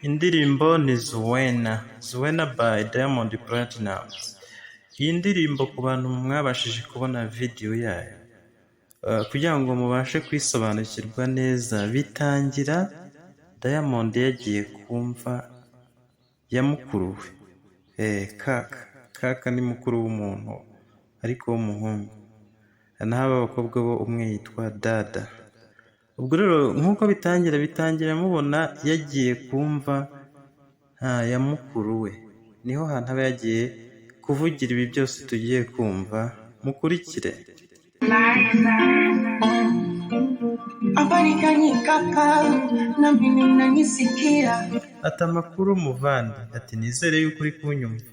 Indirimbo ni Zuwena by Diamond Platnumz. Iyi ndirimbo ku bantu mwabashije kubona video yayo, kugira ngo mubashe kwisobanukirwa neza, bitangira Diamond yagiye kumva ya mukuru we. Kaka ni mukuru w'umuntu ariko w'umuhungu, naho abakobwa bo umwe yitwa Dada. Ubwo rero nk'uko bitangira mubona yagiye kumva ya mukuru we, niho hantu aba yagiye kuvugira ibi byose tugiye kumva. Mukurikire. Ati amakuru muvandi, ati nizere yuko uri kunyumva.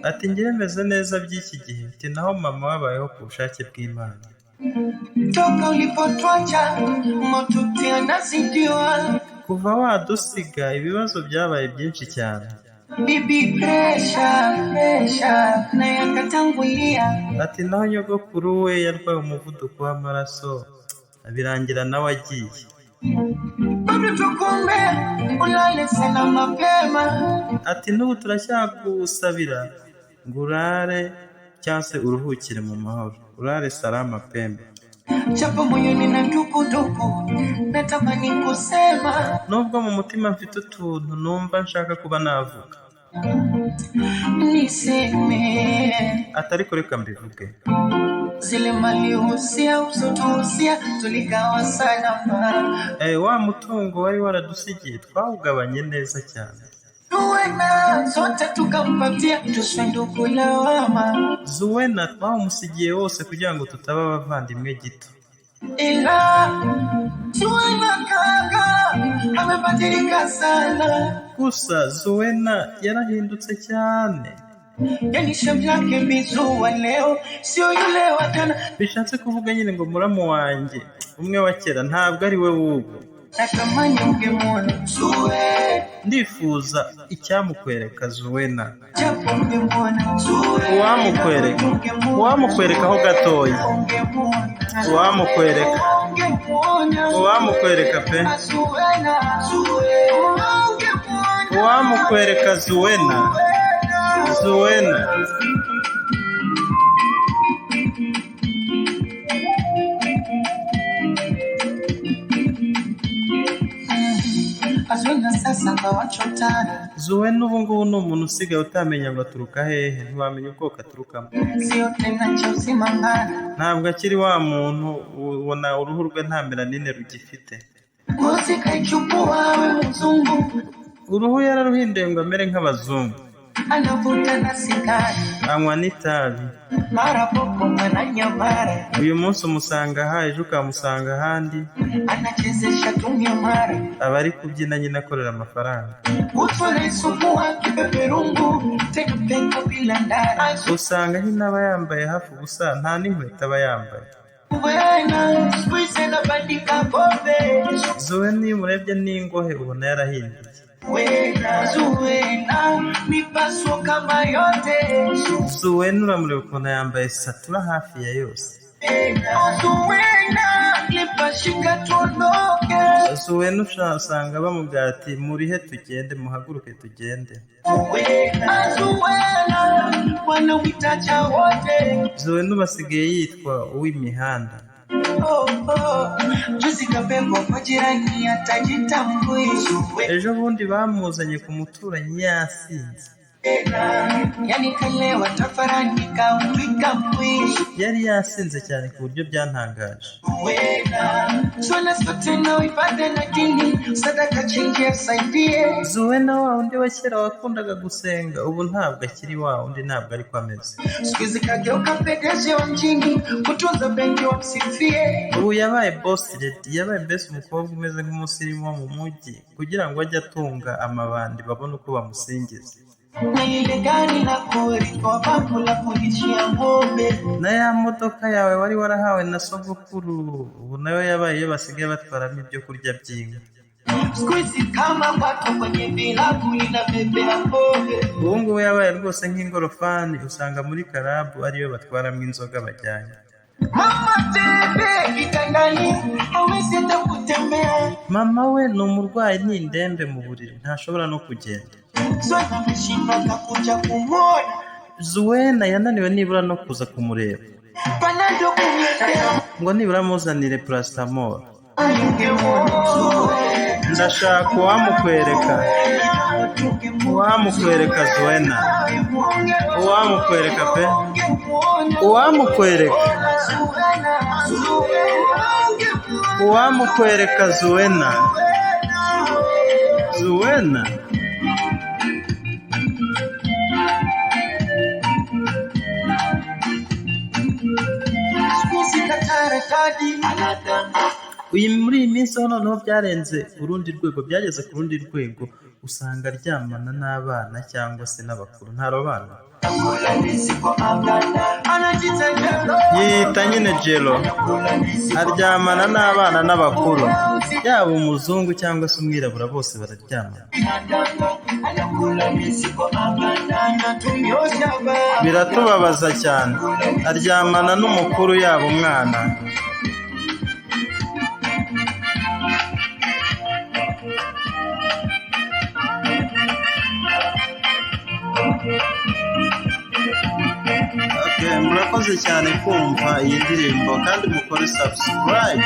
Ati ngewe meze neza by'iki gihe, ati naho mama wabayeho ku bushake bw'Imana. Kuva wadusiga ibibazo byabaye byinshi cyane. Ati naho nyogokuru we yarwaye umuvuduko w'amaraso, birangira nawe agiye. Ati n'ubu turacyagusabira ngo urare cyangwa se uruhukire mu mahoro, urare salama pembe. Nubwo mu mutima mfite utuntu numva nshaka kuba navuga, atari ko reka mbivuge. Wa mutungo wari waradusigiye twawugabanye neza cyane. Zuwena twawumusigiye wose kugira ngo tutaba abavandimwe gito. Gusa Zuwena yarahindutse cyane. Bishatse kuvuga nyine ngo muramu wanjye umwe wa kera ntabwo ari we w'ubu. Ndifuza icyamukwereka Zuwena. Uwamukwerekaho gatoya. Uwamukwereka pe. Uwamukwereka Zuwena. Zuwena ubu ngubu ni umuntu usigaye utamenya ngo aturuka hehe, ntiwamenya ubwoko aturukamo. Ntabwo akiri wa muntu ubona uruhu rwe nta melanine rugifite. Uruhu yararuhinduye ngo amere nk'abazungu. Anywa n'itabi. Uyu munsi umusanga aha, ejo ukamusanga ahandi. Aba ari kubyina nyine akorera amafaranga. Usanga nyine aba yambaye hafi ubusa, nta n'inkweto aba yambaye. Zuwena iyo umurebye n'ingohe ubona yarahinduye. Zuwena uramureba ukuntu yambaye satura hafi ya yose. Zuwena usanga bamubwira ati murihe tugende, muhaguruke tugende. Zuwena basigaye yitwa uw'imihanda. Ejo bundi bamuzanye ku muturanyi yasinze. Yari yasinze cyane ku buryo byantangaje. Zuwena wa undi wa kera wakundaga gusenga, ubu ntabwo akiri wa undi, ntabwo ariko ameze. Ubu yabaye boss lady, yabaye mbese umukobwa umeze nk'umusirimu wo mu mujyi, kugira ngo ajye atunga amabandi babone uko bamusingiza. Na ya modoka yawe wari warahawe na sogokuru, ubu nayo yabaye iyo basigaye batwaramo ibyo kurya by'inka. ubu ngubu yabaye rwose nk'ingorofani, usanga muri karabu ariyo batwaramo inzoga bajyanye. Mama we ni umurwayi, ni indembe mu buriri, ntashobora no kugenda. Zuwena yananiwe nibura no kuza kumureba ngo nibura amuzanire paracetamol. Ndashaka uwamukwereka Zuwena, uwamukwereka pe, uwamukwereka Zuwena. Muri iyi minsi ho noneho byarenze urundi rwego, byageze ku rundi rwego, usanga aryamana n'abana cyangwa se n'abakuru. Ntarobana, yiyita nyine jelo, aryamana n'abana n'abakuru, yaba umuzungu cyangwa se umwirabura, bose bararyamana. Biratubabaza cyane, aryamana n'umukuru yaba umwana. Murakoze cyane kumva iyi ndirimbo kandi mukore subscribe.